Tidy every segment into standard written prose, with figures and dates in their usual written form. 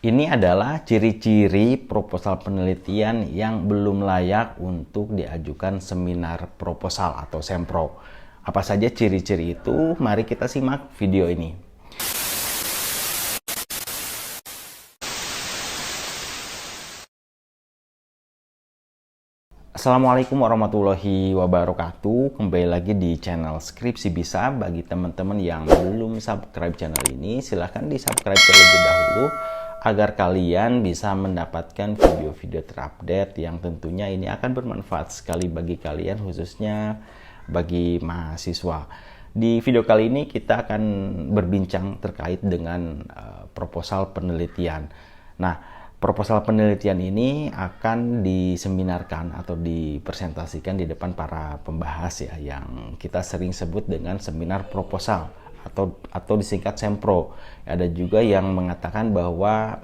Ini adalah ciri-ciri proposal penelitian yang belum layak untuk diajukan seminar proposal atau sempro. Apa saja ciri-ciri itu? Mari kita simak video ini. Assalamualaikum warahmatullahi wabarakatuh. Kembali lagi di channel Skripsi Bisa. Bagi teman-teman yang belum subscribe channel ini, silahkan di subscribe terlebih dahulu agar kalian bisa mendapatkan video-video terupdate yang tentunya ini akan bermanfaat sekali bagi kalian, khususnya bagi mahasiswa. Di video kali ini kita akan berbincang terkait dengan proposal penelitian. Nah, proposal penelitian ini akan diseminarkan atau dipresentasikan di depan para pembahas ya, yang kita sering sebut dengan seminar proposal atau disingkat sempro. Ada juga yang mengatakan bahwa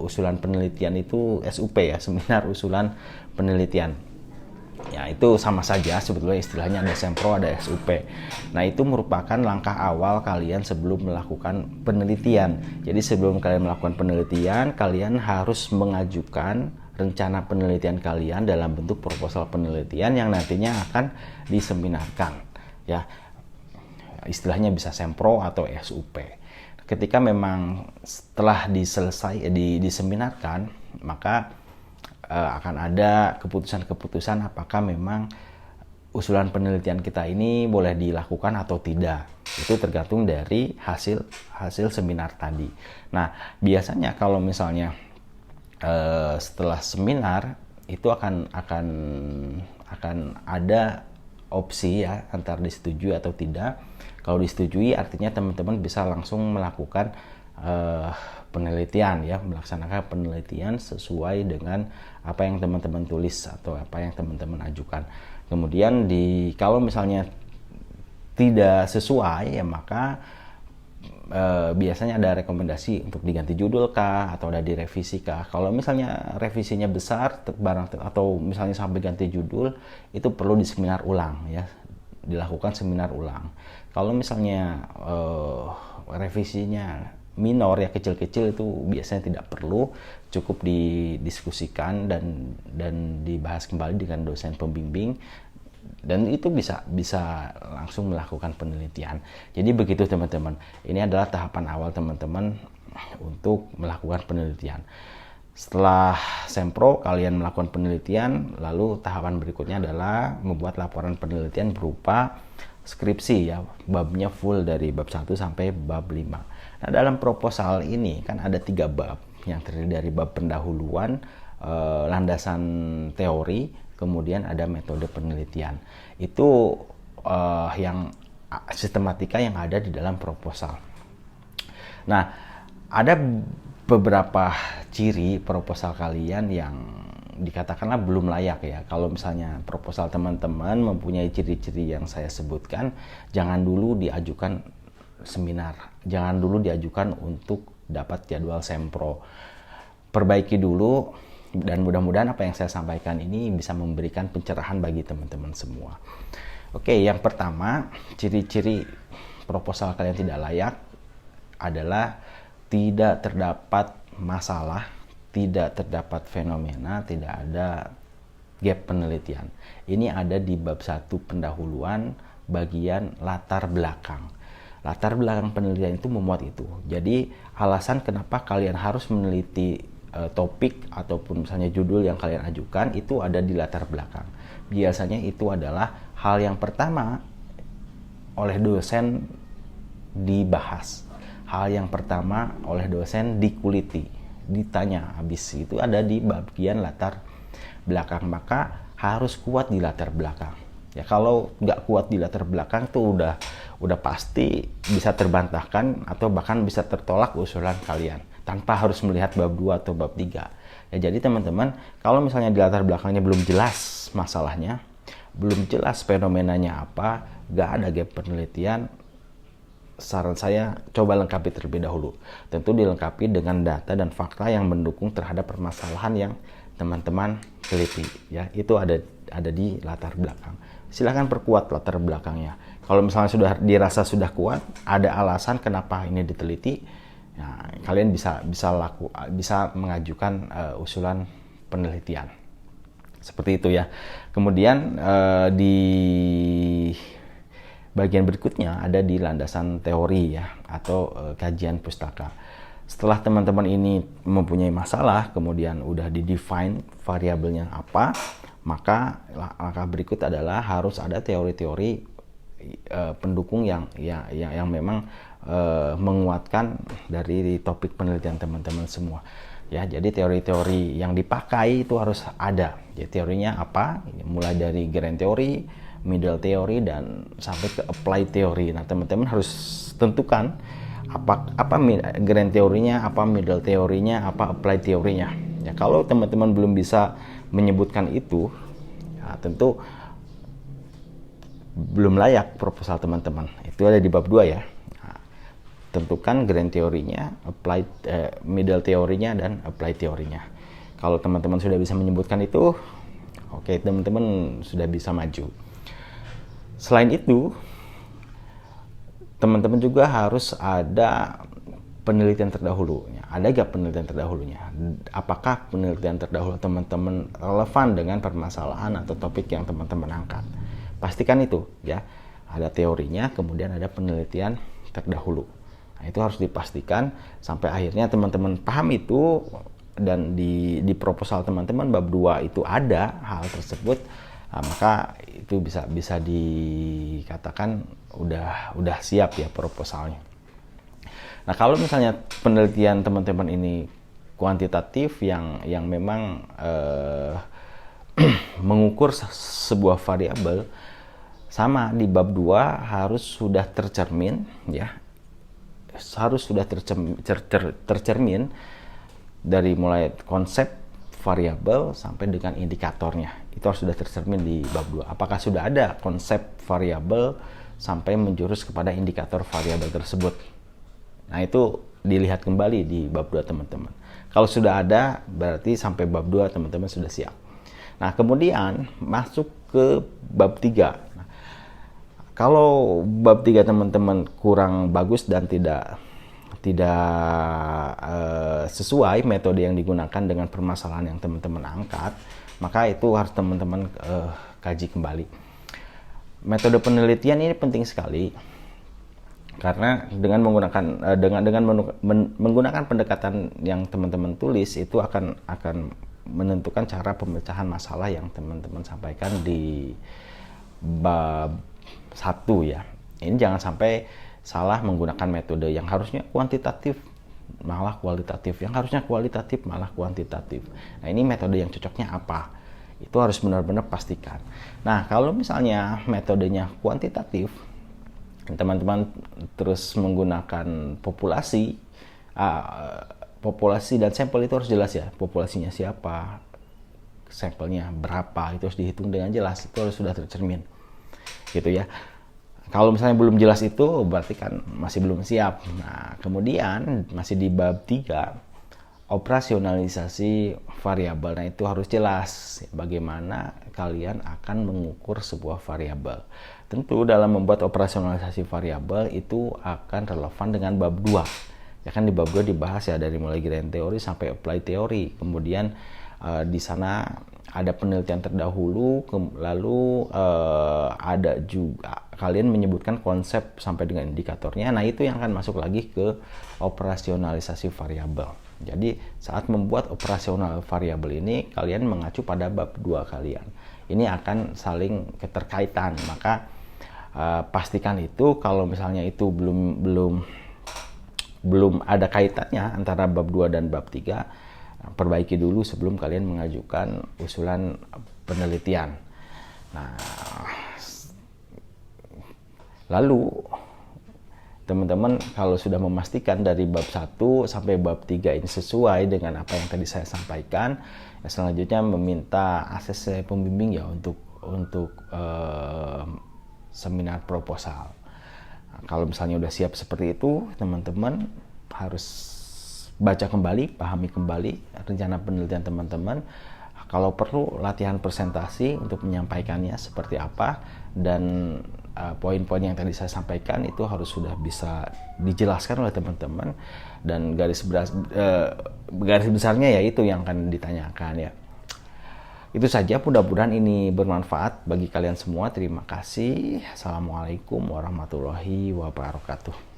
usulan penelitian itu SUP ya, seminar usulan penelitian. Ya, itu sama saja sebetulnya, istilahnya ada sempro, ada SUP. Nah, itu merupakan langkah awal kalian sebelum melakukan penelitian. Jadi sebelum kalian melakukan penelitian, kalian harus mengajukan rencana penelitian kalian dalam bentuk proposal penelitian yang nantinya akan diseminarkan. Ya, istilahnya bisa sempro atau SUP. Ketika memang setelah diseminarkan, maka akan ada keputusan-keputusan apakah memang usulan penelitian kita ini boleh dilakukan atau tidak. Itu tergantung dari hasil seminar tadi. Nah, biasanya kalau misalnya setelah seminar itu akan ada opsi ya, antara disetujui atau tidak. Kalau disetujui artinya teman-teman bisa langsung melakukan penelitian ya, melaksanakan penelitian sesuai dengan apa yang teman-teman tulis atau apa yang teman-teman ajukan. Kemudian kalau misalnya tidak sesuai ya, maka biasanya ada rekomendasi untuk diganti judul kah atau ada direvisi kah. Kalau misalnya revisinya besar atau misalnya sampai ganti judul, itu perlu diseminar ulang ya, dilakukan seminar ulang. Kalau misalnya revisinya minor ya, kecil-kecil, itu biasanya tidak perlu, cukup didiskusikan dan dibahas kembali dengan dosen pembimbing, dan itu bisa langsung melakukan penelitian. Jadi begitu teman-teman, ini adalah tahapan awal teman-teman untuk melakukan penelitian. Setelah sempro kalian melakukan penelitian, lalu tahapan berikutnya adalah membuat laporan penelitian berupa skripsi ya, babnya full dari bab 1 sampai bab 5. Nah, dalam proposal ini kan ada 3 bab yang terdiri dari bab pendahuluan, landasan teori, kemudian ada metode penelitian. Itu yang sistematika yang ada di dalam proposal. Nah, ada beberapa ciri proposal kalian yang dikatakanlah belum layak ya. Kalau misalnya proposal teman-teman mempunyai ciri-ciri yang saya sebutkan, jangan dulu diajukan seminar, jangan dulu diajukan untuk dapat jadwal sempro. Perbaiki dulu, dan mudah-mudahan apa yang saya sampaikan ini bisa memberikan pencerahan bagi teman-teman semua. Oke, yang pertama, ciri-ciri proposal kalian tidak layak adalah tidak terdapat masalah, tidak terdapat fenomena, tidak ada gap penelitian. Ini ada di bab 1 pendahuluan bagian latar belakang. Latar belakang penelitian itu memuat itu. Jadi alasan kenapa kalian harus meneliti topik ataupun misalnya judul yang kalian ajukan itu ada di latar belakang. Biasanya itu adalah hal yang pertama oleh dosen dibahas. Hal yang pertama oleh dosen dikuliti, ditanya, habis itu ada di bagian latar belakang. Maka harus kuat di latar belakang. Ya, kalau nggak kuat di latar belakang tuh udah pasti bisa terbantahkan atau bahkan bisa tertolak usulan kalian tanpa harus melihat bab 2 atau bab 3. Ya, jadi teman-teman, kalau misalnya di latar belakangnya belum jelas masalahnya, belum jelas fenomenanya apa, nggak ada gap penelitian, saran saya coba lengkapi terlebih dahulu. Tentu dilengkapi dengan data dan fakta yang mendukung terhadap permasalahan yang teman-teman teliti ya. Itu ada di latar belakang. Silahkan perkuat latar belakangnya. Kalau misalnya sudah dirasa sudah kuat, ada alasan kenapa ini diteliti, Nah, kalian bisa mengajukan usulan penelitian. Seperti itu ya. Kemudian di bagian berikutnya ada di landasan teori ya, atau kajian pustaka. Setelah teman-teman ini mempunyai masalah, kemudian udah di-define variabelnya apa, maka langkah berikut adalah harus ada teori-teori pendukung yang memang menguatkan dari topik penelitian teman-teman semua. Ya, jadi teori-teori yang dipakai itu harus ada. Jadi teorinya apa? Mulai dari grand teori, middle teori, dan sampai ke applied teori. Nah, teman-teman harus tentukan apa grand teorinya, apa middle teorinya, apa applied teorinya. Ya, kalau teman-teman belum bisa menyebutkan itu, ya, tentu belum layak proposal teman-teman. Itu ada di bab 2 ya. Nah, tentukan grand teorinya, applied middle teorinya, dan applied teorinya. Kalau teman-teman sudah bisa menyebutkan itu, oke, teman-teman sudah bisa maju. Selain itu, teman-teman juga harus ada penelitian terdahulunya. Ada gak penelitian terdahulunya? Apakah penelitian terdahulu teman-teman relevan dengan permasalahan atau topik yang teman-teman angkat? Pastikan itu ya. Ada teorinya, kemudian ada penelitian terdahulu. Nah, itu harus dipastikan sampai akhirnya teman-teman paham itu, dan di proposal teman-teman bab 2 itu ada hal tersebut. Nah, maka itu bisa dikatakan udah siap ya proposalnya. Nah, kalau misalnya penelitian teman-teman ini kuantitatif yang memang mengukur sebuah variabel, sama di bab 2 harus sudah tercermin ya. Harus sudah tercermin dari mulai konsep variabel sampai dengan indikatornya. Itu harus sudah tercermin di bab 2. Apakah sudah ada konsep variabel sampai menjurus kepada indikator variabel tersebut? Nah, itu dilihat kembali di bab 2 teman-teman. Kalau sudah ada, berarti sampai bab 2 teman-teman sudah siap. Nah, kemudian masuk ke bab 3. Nah, kalau bab 3 teman-teman kurang bagus dan tidak sesuai metode yang digunakan dengan permasalahan yang teman-teman angkat, maka itu harus teman-teman kaji kembali. Metode penelitian ini penting sekali, karena dengan menggunakan pendekatan yang teman-teman tulis itu akan menentukan cara pemecahan masalah yang teman-teman sampaikan di bab 1 ya. Ini jangan sampai salah menggunakan metode yang harusnya kuantitatif malah kualitatif, yang harusnya kualitatif malah kuantitatif. Nah, ini metode yang cocoknya apa? Itu harus benar-benar pastikan. Nah, kalau misalnya metodenya kuantitatif, teman-teman terus menggunakan populasi dan sampel, itu harus jelas ya. Populasinya siapa, sampelnya berapa, itu harus dihitung dengan jelas. Itu harus sudah tercermin gitu ya. Kalau misalnya belum jelas itu, berarti kan masih belum siap. Nah, kemudian masih di bab 3, operasionalisasi variabel. Nah, itu harus jelas bagaimana kalian akan mengukur sebuah variabel. Tentu dalam membuat operasionalisasi variabel itu akan relevan dengan bab 2. Ya kan, di bab 2 dibahas ya dari mulai grand teori sampai applied teori. Kemudian di sana ada penelitian terdahulu, lalu ada juga kalian menyebutkan konsep sampai dengan indikatornya. Nah, itu yang akan masuk lagi ke operasionalisasi variabel. Jadi saat membuat operasional variabel ini, kalian mengacu pada bab 2 kalian. Ini akan saling keterkaitan, maka pastikan itu. Kalau misalnya itu belum ada kaitannya antara bab 2 dan bab 3, perbaiki dulu sebelum kalian mengajukan usulan penelitian. Nah, lalu teman-teman kalau sudah memastikan dari bab 1 sampai bab 3 ini sesuai dengan apa yang tadi saya sampaikan, ya selanjutnya meminta ACC pembimbing ya untuk seminar proposal. Nah, kalau misalnya udah siap seperti itu, teman-teman harus baca kembali, pahami kembali rencana penelitian teman-teman. Kalau perlu latihan presentasi untuk menyampaikannya seperti apa, dan poin-poin yang tadi saya sampaikan itu harus sudah bisa dijelaskan oleh teman-teman, dan garis besarnya ya itu yang akan ditanyakan ya. Itu saja, mudah-mudahan ini bermanfaat bagi kalian semua. Terima kasih. Assalamualaikum warahmatullahi wabarakatuh.